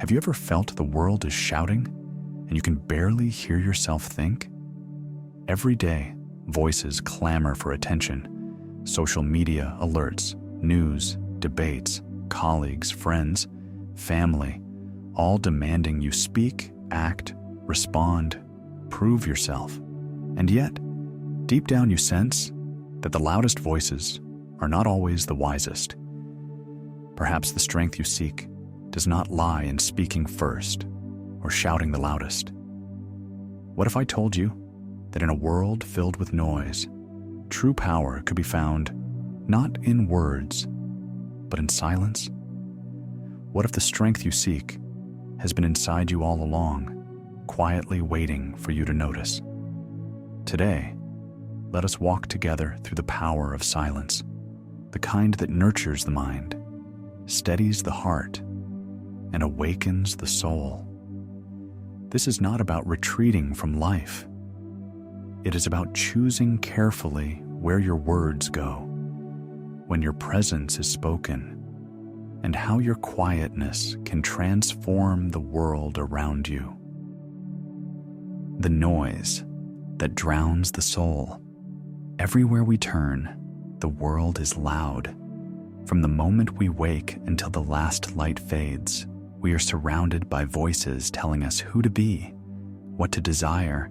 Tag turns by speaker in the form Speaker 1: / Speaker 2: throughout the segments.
Speaker 1: Have you ever felt the world is shouting and you can barely hear yourself think? Every day, voices clamor for attention. Social media alerts, news, debates, colleagues, friends, family, all demanding you speak, act, respond, prove yourself. And yet, deep down you sense that the loudest voices are not always the wisest. Perhaps the strength you seek does not lie in speaking first or shouting the loudest. What if I told you that in a world filled with noise, true power could be found not in words, but in silence? What if the strength you seek has been inside you all along, quietly waiting for you to notice? Today, let us walk together through the power of silence, the kind that nurtures the mind, steadies the heart, and awakens the soul. This is not about retreating from life. It is about choosing carefully where your words go, when your presence is spoken, and how your quietness can transform the world around you. The noise that drowns the soul. Everywhere we turn, the world is loud. From the moment we wake until the last light fades, we are surrounded by voices telling us who to be, what to desire,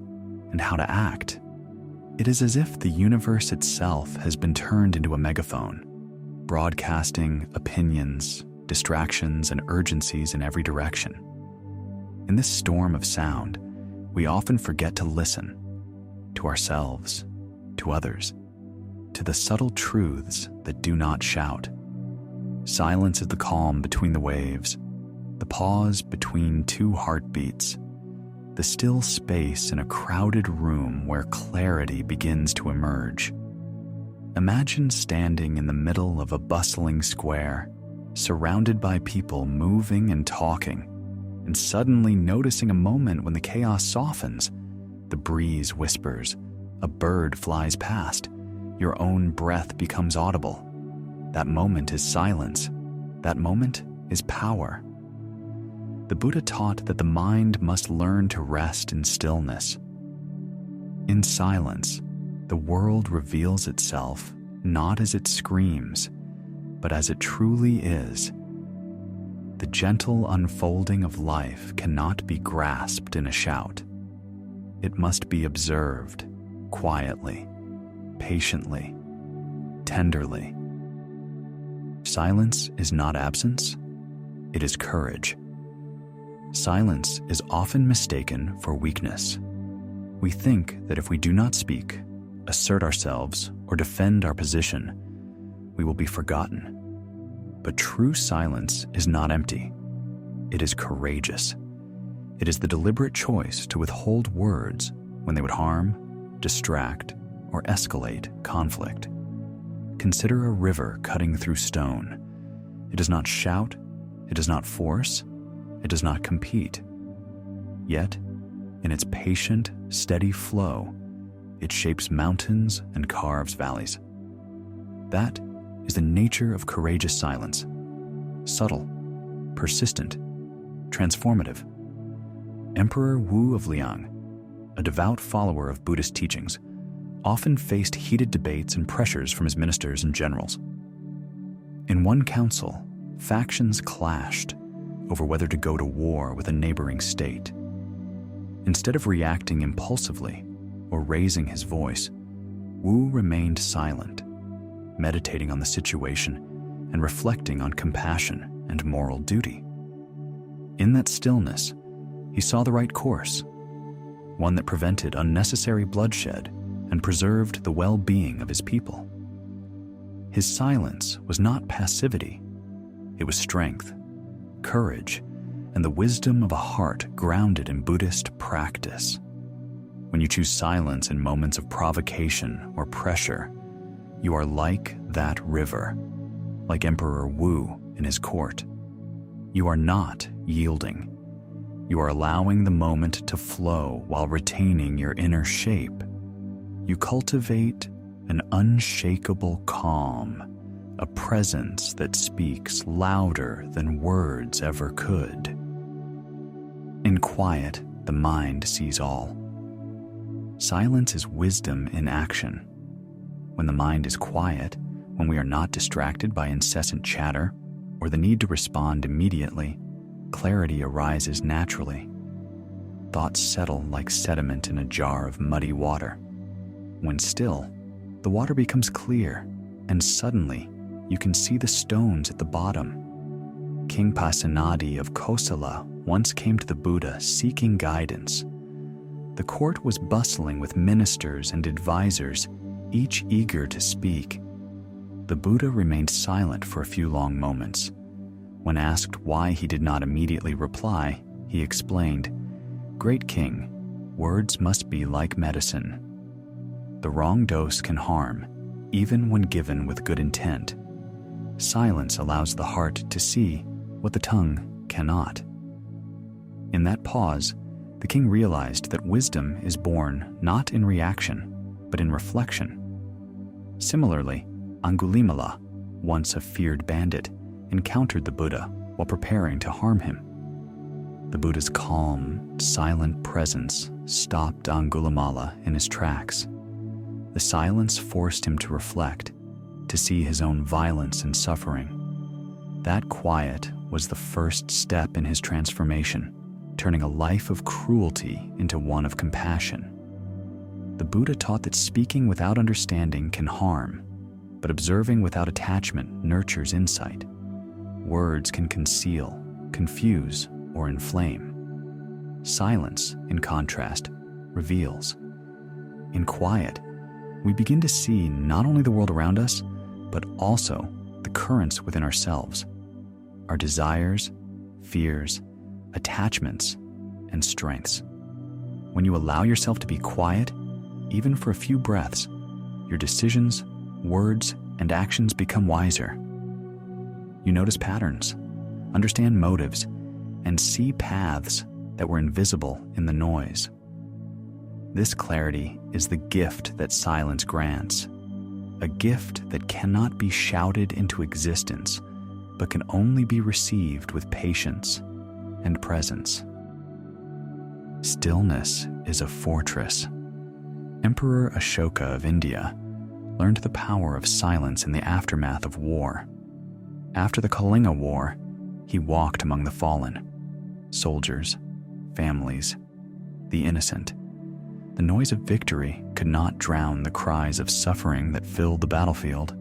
Speaker 1: and how to act. It is as if the universe itself has been turned into a megaphone, broadcasting opinions, distractions, and urgencies in every direction. In this storm of sound, we often forget to listen to ourselves, to others, to the subtle truths that do not shout. Silence is the calm between the waves, the pause between two heartbeats, the still space in a crowded room where clarity begins to emerge. Imagine standing in the middle of a bustling square, surrounded by people moving and talking, and suddenly noticing a moment when the chaos softens. The breeze whispers, a bird flies past, your own breath becomes audible. That moment is silence. That moment is power. The Buddha taught that the mind must learn to rest in stillness. In silence, the world reveals itself not as it screams, but as it truly is. The gentle unfolding of life cannot be grasped in a shout. It must be observed quietly, patiently, tenderly. Silence is not absence, it is courage. Silence is often mistaken for weakness. We think that if we do not speak, assert ourselves, or defend our position, we will be forgotten. But true silence is not empty. It is courageous. It is the deliberate choice to withhold words when they would harm, distract, or escalate conflict. Consider a river cutting through stone. It does not shout, it does not force, it does not compete. Yet, in its patient, steady flow, it shapes mountains and carves valleys. That is the nature of courageous silence. Subtle, persistent, transformative. Emperor Wu of Liang, a devout follower of Buddhist teachings, often faced heated debates and pressures from his ministers and generals. In one council, factions clashed over whether to go to war with a neighboring state. Instead of reacting impulsively or raising his voice, Wu remained silent, meditating on the situation and reflecting on compassion and moral duty. In that stillness, he saw the right course, one that prevented unnecessary bloodshed and preserved the well-being of his people. His silence was not passivity, it was strength, courage, and the wisdom of a heart grounded in Buddhist practice. When you choose silence in moments of provocation or pressure, you are like that river, like Emperor Wu in his court. You are not yielding. You are allowing the moment to flow while retaining your inner shape. You cultivate an unshakable calm, a presence that speaks louder than words ever could. In quiet, the mind sees all. Silence is wisdom in action. When the mind is quiet, when we are not distracted by incessant chatter or the need to respond immediately, clarity arises naturally. Thoughts settle like sediment in a jar of muddy water. When still, the water becomes clear, and suddenly you can see the stones at the bottom. King Pasenadi of Kosala once came to the Buddha seeking guidance. The court was bustling with ministers and advisors, each eager to speak. The Buddha remained silent for a few long moments. When asked why he did not immediately reply, he explained, "Great King, words must be like medicine. The wrong dose can harm, even when given with good intent. Silence allows the heart to see what the tongue cannot." In that pause, the king realized that wisdom is born not in reaction, but in reflection. Similarly, Angulimala, once a feared bandit, encountered the Buddha while preparing to harm him. The Buddha's calm, silent presence stopped Angulimala in his tracks. The silence forced him to reflect, to see his own violence and suffering. That quiet was the first step in his transformation, turning a life of cruelty into one of compassion. The Buddha taught that speaking without understanding can harm, but observing without attachment nurtures insight. Words can conceal, confuse, or inflame. Silence, in contrast, reveals. In quiet, we begin to see not only the world around us, but also the currents within ourselves, our desires, fears, attachments, and strengths. When you allow yourself to be quiet, even for a few breaths, your decisions, words, and actions become wiser. You notice patterns, understand motives, and see paths that were invisible in the noise. This clarity is the gift that silence grants, a gift that cannot be shouted into existence, but can only be received with patience and presence. Stillness is a fortress. Emperor Ashoka of India learned the power of silence in the aftermath of war. After the Kalinga War, he walked among the fallen, soldiers, families, the innocent. The noise of victory could not drown the cries of suffering that filled the battlefield.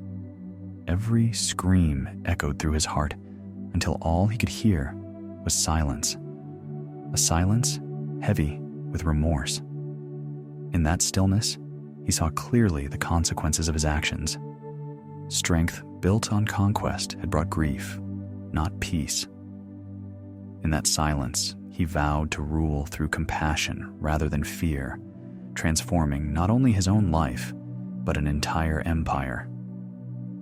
Speaker 1: Every scream echoed through his heart until all he could hear was silence, a silence heavy with remorse. In that stillness, he saw clearly the consequences of his actions. Strength built on conquest had brought grief, not peace. In that silence, he vowed to rule through compassion rather than fear, transforming not only his own life, but an entire empire.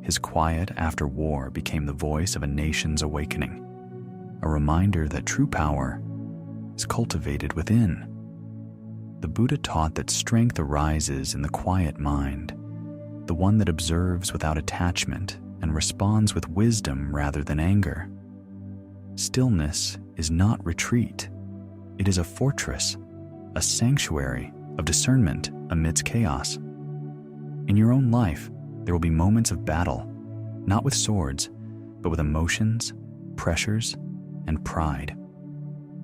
Speaker 1: His quiet after war became the voice of a nation's awakening, a reminder that true power is cultivated within. The Buddha taught that strength arises in the quiet mind, the one that observes without attachment and responds with wisdom rather than anger. Stillness is not retreat. It is a fortress, a sanctuary of discernment amidst chaos. In your own life, there will be moments of battle, not with swords, but with emotions, pressures, and pride.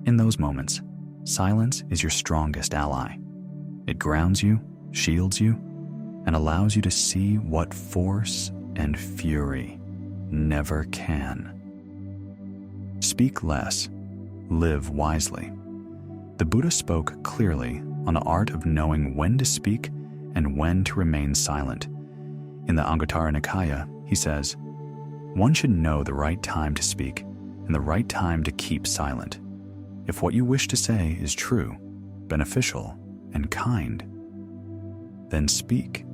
Speaker 1: In those moments, silence is your strongest ally. It grounds you, shields you, and allows you to see what force and fury never can. Speak less, live wisely. The Buddha spoke clearly on the art of knowing when to speak and when to remain silent. In the Anguttara Nikaya, he says, "One should know the right time to speak and the right time to keep silent. If what you wish to say is true, beneficial, and kind, then speak.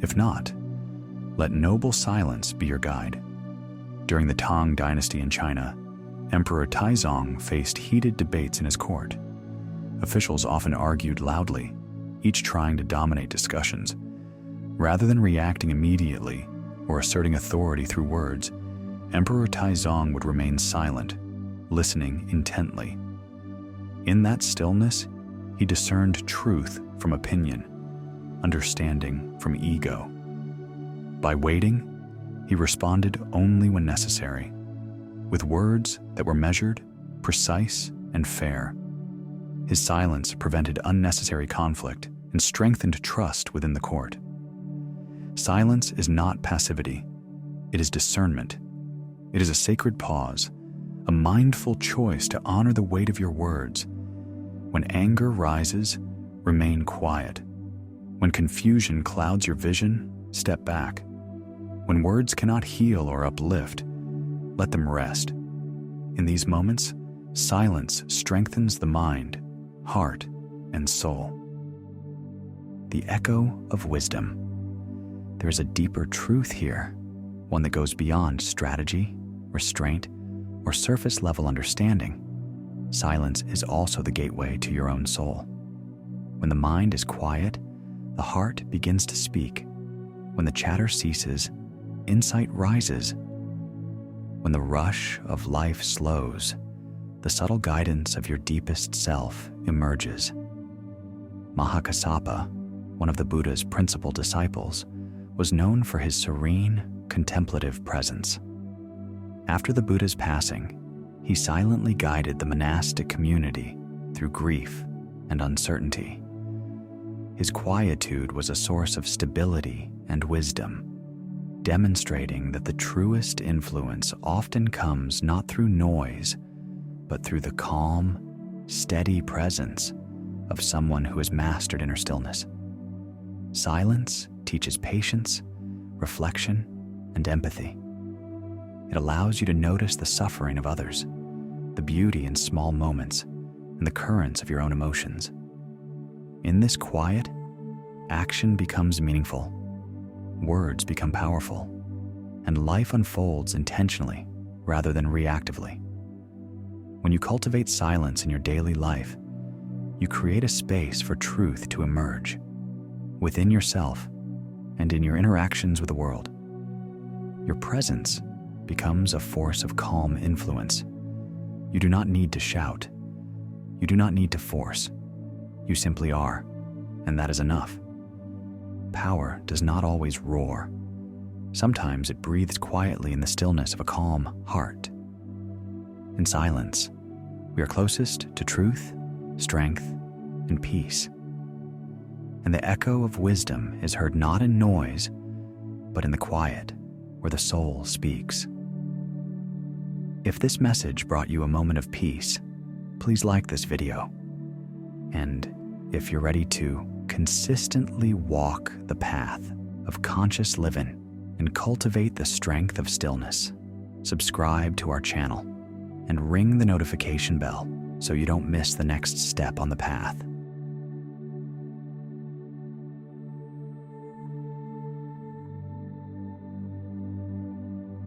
Speaker 1: If not, let noble silence be your guide." During the Tang dynasty in China, Emperor Taizong faced heated debates in his court. Officials often argued loudly, each trying to dominate discussions. Rather than reacting immediately or asserting authority through words, Emperor Taizong would remain silent, listening intently. In that stillness, he discerned truth from opinion, understanding from ego. By waiting, he responded only when necessary, with words that were measured, precise, and fair. His silence prevented unnecessary conflict and strengthened trust within the court. Silence is not passivity. It is discernment. It is a sacred pause, a mindful choice to honor the weight of your words. When anger rises, remain quiet. When confusion clouds your vision, step back. When words cannot heal or uplift, let them rest. In these moments, silence strengthens the mind, heart, and soul. The echo of wisdom. There is a deeper truth here, one that goes beyond strategy, restraint, or surface-level understanding. Silence is also the gateway to your own soul. When the mind is quiet, the heart begins to speak. When the chatter ceases, insight rises. When the rush of life slows, the subtle guidance of your deepest self emerges. Mahākassapa, one of the Buddha's principal disciples, was known for his serene, contemplative presence. After the Buddha's passing, he silently guided the monastic community through grief and uncertainty. His quietude was a source of stability and wisdom, demonstrating that the truest influence often comes not through noise, but through the calm, steady presence of someone who has mastered inner stillness. Silence teaches patience, reflection, and empathy. It allows you to notice the suffering of others, the beauty in small moments, and the currents of your own emotions. In this quiet, action becomes meaningful, words become powerful, and life unfolds intentionally rather than reactively. When you cultivate silence in your daily life, you create a space for truth to emerge within yourself and in your interactions with the world. Your presence becomes a force of calm influence. You do not need to shout. You do not need to force. You simply are, and that is enough. Power does not always roar. Sometimes it breathes quietly in the stillness of a calm heart. In silence, we are closest to truth, strength, and peace. And the echo of wisdom is heard not in noise, but in the quiet where the soul speaks. If this message brought you a moment of peace, please like this video. And if you're ready to consistently walk the path of conscious living and cultivate the strength of stillness, subscribe to our channel and ring the notification bell so you don't miss the next step on the path.